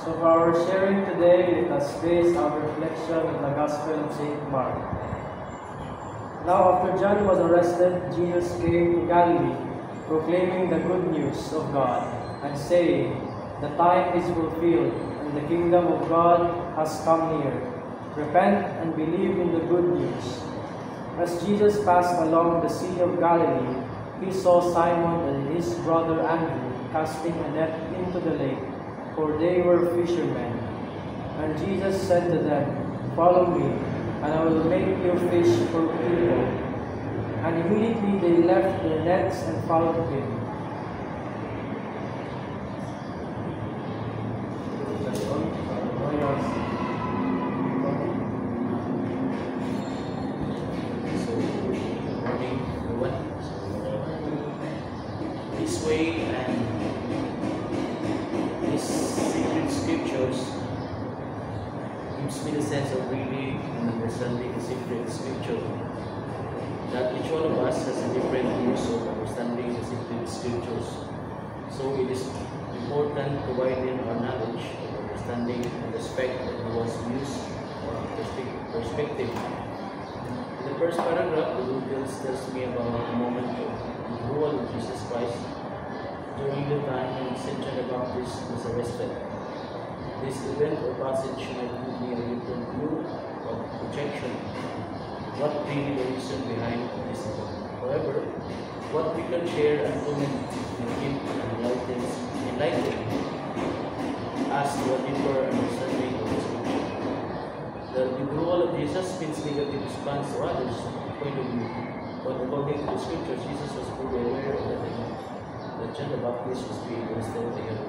So for our sharing today, let us base our reflection on the Gospel of St. Mark. Now after John was arrested, Jesus came to Galilee, proclaiming the good news of God, and saying, "The time is fulfilled, and the kingdom of God has come near. Repent and believe in the good news." As Jesus passed along the Sea of Galilee, he saw Simon and his brother Andrew casting a net into the lake, for they were fishermen. And Jesus said to them, "Follow me, and I will make you fish for people." And immediately they left their nets and followed him. This way and these sacred scriptures gives me the sense of reading and understanding the sacred scripture. That each one of us has a different use of understanding the sacred scriptures. So it is important to widen our knowledge of understanding and respect that one's views or perspective. In the first paragraph, the Gospel tells me about the moment of the rule of Jesus Christ during the time when St. John the Baptist was arrested. This event or passage might give me a different view of projection. What really the reason behind this event? However, what we can share and comment will keep enlighten us to a deeper understanding of the scripture. The withdrawal of Jesus means negative response to others' point of view. But according to the scriptures, Jesus was fully aware of that John the Baptist was being arrested together.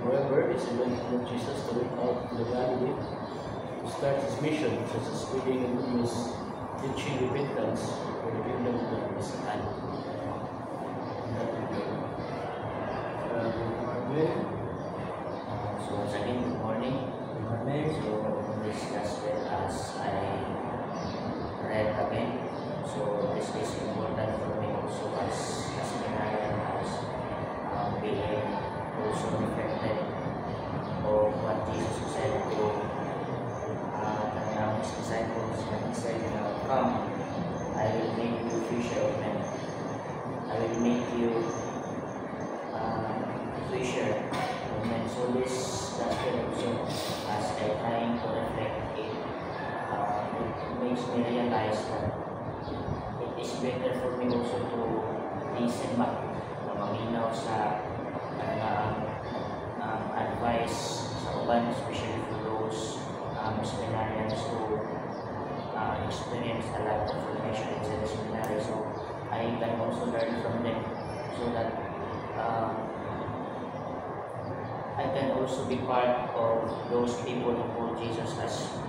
However, this event led Jesus to look out to the Galilee to start his mission, such as spreading the good news, teaching repentance for the kingdom of God is at hand. So once again, good morning. So this gospel as I read again. So this is important for me also as seminarian, as being also reflected of what Jesus said to his disciples when he said, "Come, I will make you fisher of men. I will make you fisher of men." So this gospel also, as I trying to reflect it, it makes me realize that it is better for me also to listen back, na maminaw sa advice sa uban, especially for those seminarians who experience a lot of formation inside the seminary. So I can also learn from them, so that I can also be part of those people who call Jesus as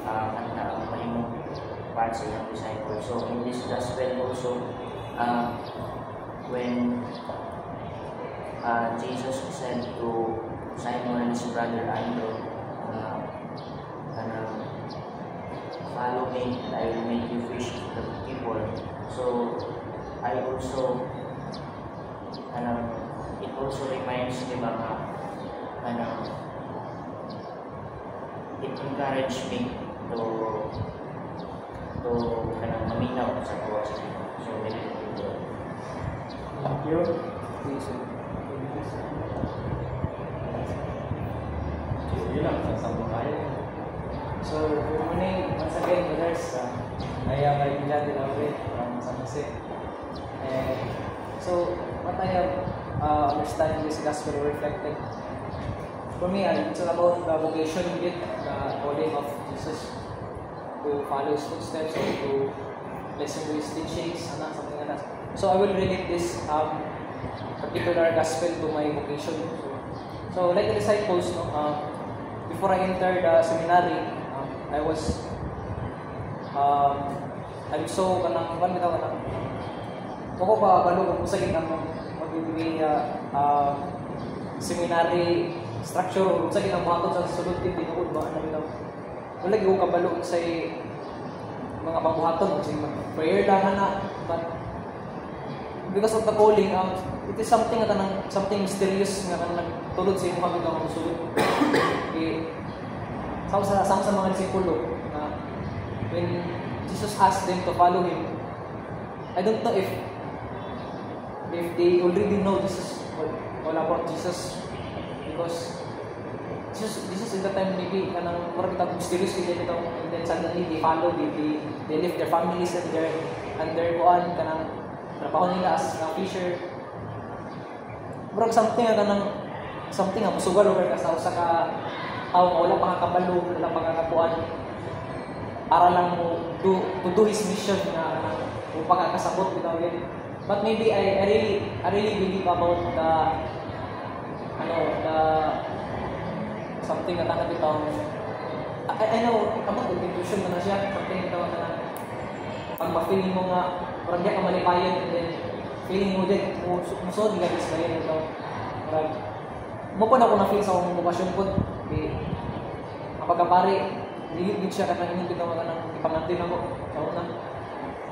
ang mahimong part sa ilang disciples. So in this gospel also, when Jesus said to Simon and his brother Andrew, "Follow me, and I will make you fish the people." So I also, it also reminds me it encouraged me to maminaw sa kawas. So very good. Thank you. Please. Yun lang, sasama kayo. So, good morning once again, brothers. I am Marikina de Laure from San Jose. So, what I have understand in this gospel reflected, for me, it's all about the vocation we get, the calling of Jesus to follow his footsteps or to listen to his teachings, something like that. So, I will relate this particular gospel to my vocation. So like the disciples, before I entered the seminary, I was I'm so kanang ako pa balo kung sa gitang magiging seminary structure kung sa gitang buhaton sa sulod din tinuod ba ano bitaw wala gyud ko kabalo sa mga pangbuhaton kasi prayer lang na, but because of the calling, it is something mysterious nga kanang tulod sa imong mga sulod. Sama sa mga disipulo na when Jesus asked them to follow Him, I don't know if they already know Jesus all about Jesus, because Jesus in that time maybe kanang murag kita mysterious kaya ito, and then suddenly they follow, they leave their families and their kuan kanang trabaho nila as a fisher. Murag something nga musugal or kasaw sa ka tao wala pa kakabalo, wala pa kakakuan para lang mo to do his mission na pagkakasabot bitaw yun. But maybe I really believe about the something na tangat ito. I know about the intuition na siya, something ito na pag ma-feeling mo nga parang di ka malipayan, and then feeling mo din musod di ka disbayan ito. Parang mo po na ako na-feel sa akong bukasyon po ang pagkapari, hindi siya kataninin kita mga nang ipangantin ako sa una.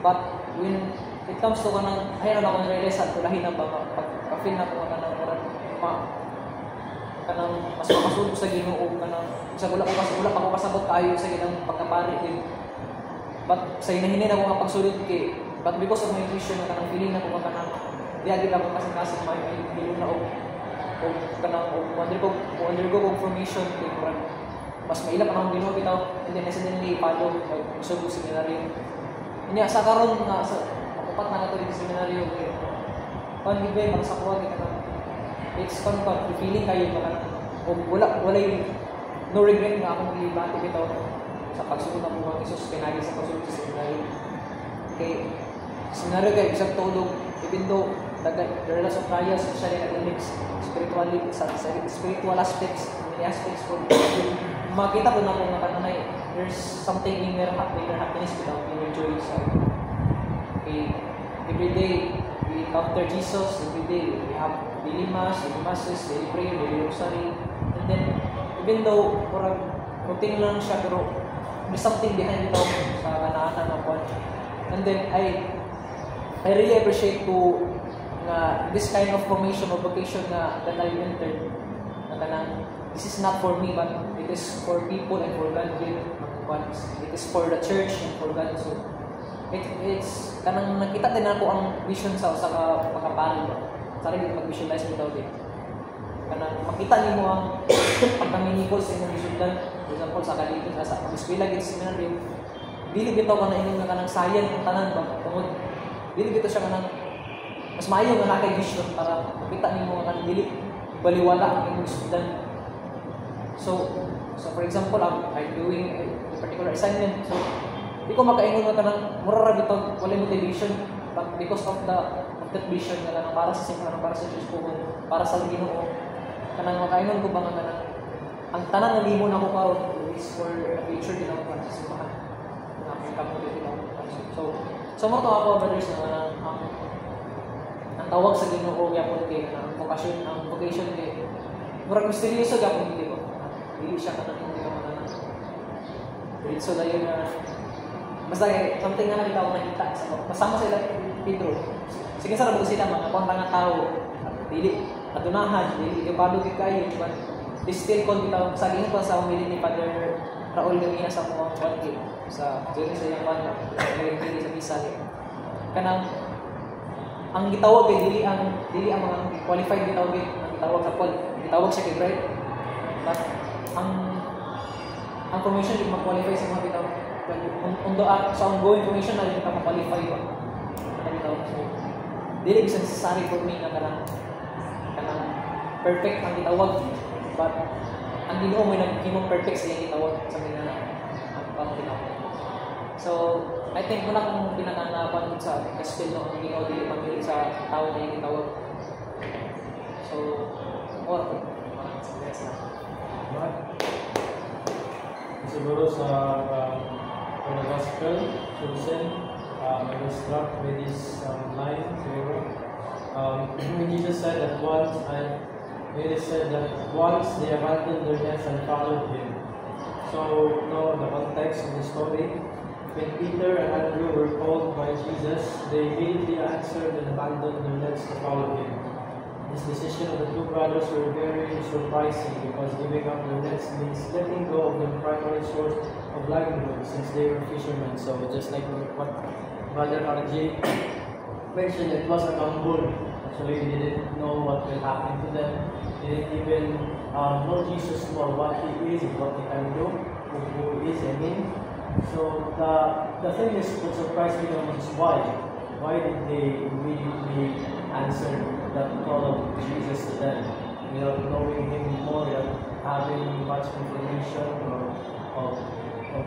But when it comes to kanang ayaw na ako na-realize at tulahin na ba pag-feel na ako kanang kanang mas makasulog sa Ginoo kanang sa wala ako kasabot kayo sa ilang pagkapari din. But sa hinahinin ako nga pagsulod kay, but because of my intuition na kanang feeling na ko kanang diagid ako kasi may hindi na o kanang undergo confirmation kay Quran. Mas mailap ang Ginoo bitaw, and then suddenly follow usog seminaryo. Inya sa karon nga sa upat na katuig seminaryo kay kon gibe mga sakwa kay kanang it's comfort feeling kayo mga wala no regret nga akong gibati bitaw sa pagsunod ng buhay ni Jesus pinagi sa pagsunod sa seminaryo. Okay, seminaryo kay bisag tulog, even though there are lots of trials, especially academics, spiritual aspects, many aspects for makita ko na kung nakananay there's something in their happiness without inner joy. So, okay, every day we encounter Jesus, every day we have daily mass, daily masses, daily prayer, daily rosary, and then even though parang routine lang siya, pero there's something behind it sa kanaanan ng point. And then I really appreciate to this kind of formation or vocation that I entered, na kanang this is not for me but it is for people and for God. It is for the church and for God. So it's kanang nakita din ako ang vision sa pagkapari ba. Sari dito mag-visualize bitaw din. Kanang makita nimo ang pagkaminigol sa imong gisundan. For example sa kalito sa eskwela gid seminary. Dili bitaw ka na ingon nga kanang sayang ang tanan ba. Tungod dili bitaw siya kanang mas maayo nga nakay vision para makita nimo nga kanang dili baliwala ang imong gisundan. So for example, I'm doing a particular assignment. So di ko makaingon nga kanang mura ra bitaw wala motivation, but because of that vision nga kanang para sa simbahan, para sa Diyos ko, para sa Ginoo, kanang makaingon ko ba nga kanang ang tanan nga limon ako karon is for the future din ako para sa simbahan. Nga kamulit din ako. So mo to ako brothers na ang tawag sa Ginoo gyapon kay ang vocation kay murag misteryoso gyapon dili ko. Dili siya kanang hindi ka manana. So dayon na basta something nga nakita ko nakita sa kasama sila Pedro. Sige sa rabu sila mga konta nga tao. Dili adunahan, dili gabalo gid kayo, but they still bitaw sa gihon pa sa umili ni Father Raul Gamia sa mga kwalki sa dili sa yang banda. Dili sa misa. Kanang ang gitawag kay dili ang mga qualified gitawag gitawag siya kay right. But ang formation di mag-qualify sa mga bitaw. Sa ongoing formation na hindi ka ma-qualify ba. So, dili bisa necessary for me na kanang perfect ang gitawag, but ang Ginoo may naghimong perfect sa iyang gitawag sa mga ang pagtinaw. So I think wala kong pinakanapan sa gospel no, ang Ginoo dili pamili sa tao na iyang gitawag. So siguro sa the gospel chosen, I was struck with this line siguro. When Jesus said that once they abandoned their nets and followed Him. So the context of the story, when Peter and Andrew were called by Jesus, they immediately answered and abandoned their nets to follow Him. This decision of the two brothers were very surprising because giving up their nets means letting go of their primary source of livelihood since they were fishermen. So just like what Brother RJ mentioned, it was a gamble. Actually, they didn't know what will happen to them. They didn't even know Jesus more, what he is, what he can do, who he is, I mean. So the thing is, what surprised me the most is why. Why did they immediately answer that call of Jesus to them without knowing him more, without having much information of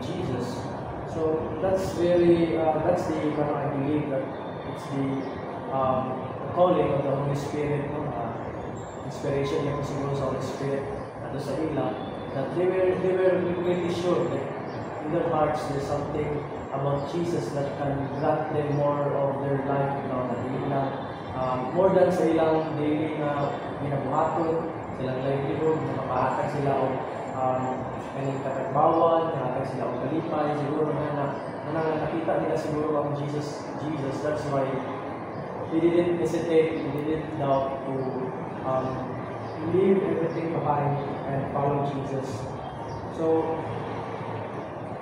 Jesus? So that's really that's the I believe that it's the calling of the Holy Spirit, inspiration niya siguro sa Holy Spirit nato sa ila, that they were pretty sure that in their hearts there's something about Jesus that can grant them more of their life, more than sa ilang daily na ginabuhaton, sa ilang livelihood, na makahatag sila o kanyang katagbawan, makahatag sila o kalipay, siguro na nakita nila siguro ang Jesus. That's why they didn't hesitate, they didn't doubt to leave everything behind and follow Jesus. So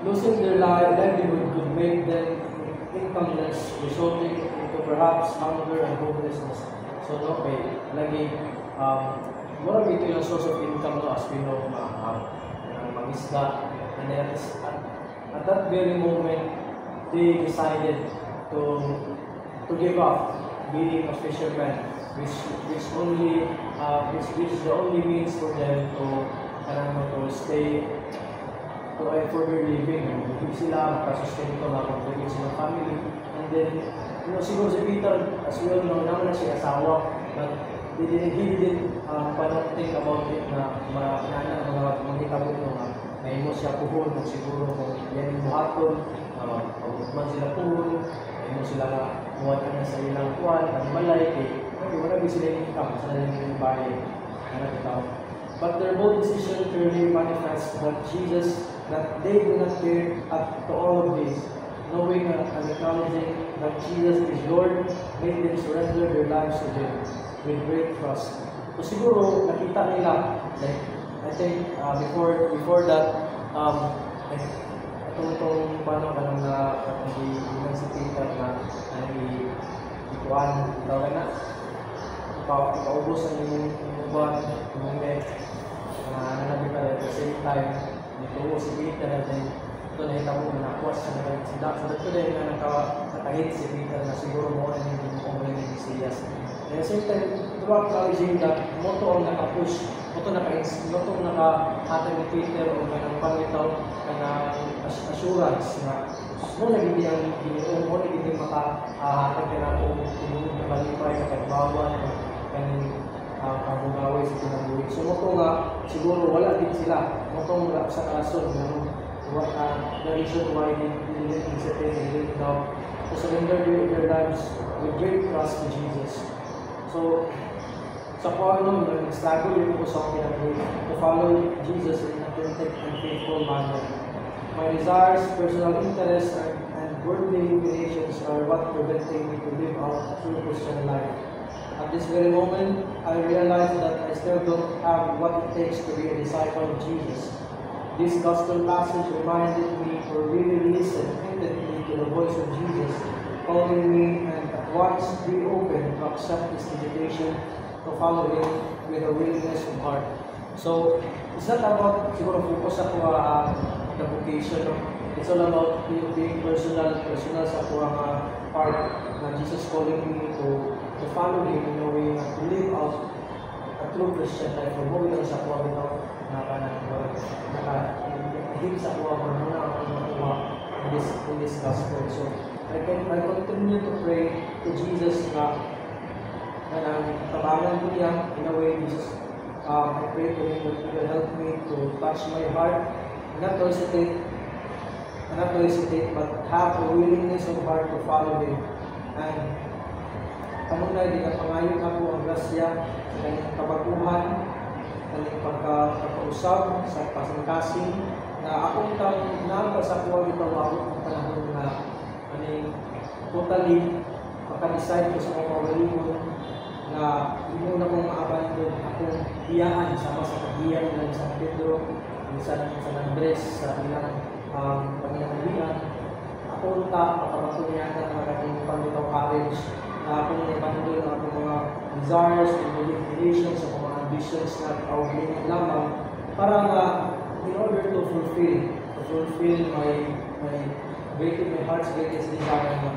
losing their livelihood could make them incomeless, resulting into perhaps hunger and hopelessness. So, okay, lagi, more of ito yung source of income no, as we know, mag-isda. And then at that very moment, they decided to give up being a fisherman, which is the only means for them to stay for their living. Hindi sila makasustento na pag-bigay silang family. And then, siguro si Peter, as we all know, naman na siya asawa, but he didn't think about it na mga manghikabot na may mo siya puhon, siguro kung yan yung buhaton, pag-utman sila puhon, may mo sila muwat na sa ilang kuwan, ang malay, wala sila yung income, sa nalang yung bahay, but their bold decision clearly manifests that they do not care to all of this, knowing and acknowledging that Jesus is Lord, made them surrender their lives to Him with great trust. So siguro nakita nila, like I think before that, itong paano na si Peter na ikuan, tawag na, ipaubos ang yung buwan, yung net, nanabi ka at the same time, nituwo si Peter at then ito na itabo na nakwas sa nagsidak. So dito din na nakahit si Peter na siguro mo na yung kumulin ng Mesias. At the same time, ito ba acknowledging that moto ang nakapush, moto nakahatag ni Peter o kanang pangitaw, kanang assurance na mo na hindi ang ginoo, mo na hindi makahatag ka na kung na kalipay, katagbawan, kanang pagugaway sa pinagbuhay. So moto nga, siguro wala din sila. Moto nga sa kason, the reason why they didn't hesitate, they didn't doubt, to surrender their lives with great trust to Jesus. So, sa Paulo, nag-struggle yung ko sa pinagbuhay to follow Jesus in a perfect and faithful manner. My desires, personal interests, and worldly inclinations are what preventing me to live out a true Christian life. At this very moment, I realize that I still don't have what it takes to be a disciple of Jesus. This gospel passage reminded me to really listen intently to the voice of Jesus, calling me and at once be open to accept His invitation to follow Him with a willingness of heart. So, it's not about siguro focus ako the vocation. No? It's all about being personal sa ako part na Jesus calling me to follow Him in a way to live out a true Christian life. Kung mo sa ako nakahig sa ako in this gospel. So, I continue to pray to Jesus na tabangan ko niya in a way. Jesus, I pray to Him that He will help me to touch my heart, not to hesitate, but have a willingness of heart to follow Him. And kamong na, di ka pangayon ako ang grasya sa kanyang kabaguhan, kanyang pagkausap, sa pasangkasing, na akong sa kuwag ito ako ang panahon na totally makadecide ko sa mga kawalimon na hindi mo na kong maabandon akong biyaan sama sa kagiyan ng San Pedro, San Andres, sa ilang panginabuhian. Ako ta, makamatulungan na naging pangitaw courage na akong naibandon ang akong mga desires and motivations sa mga ambitions na kaulit lamang para nga in order to fulfill my heart's greatest desire na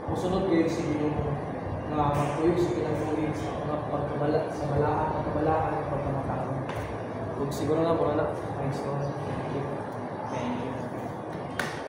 musunod kayo sa Ginoo na magtuyo sa pinagtuloy sa mga pagkabalaan at pagkamatao. Kung siguro na po na, thanks Lord. Thank you.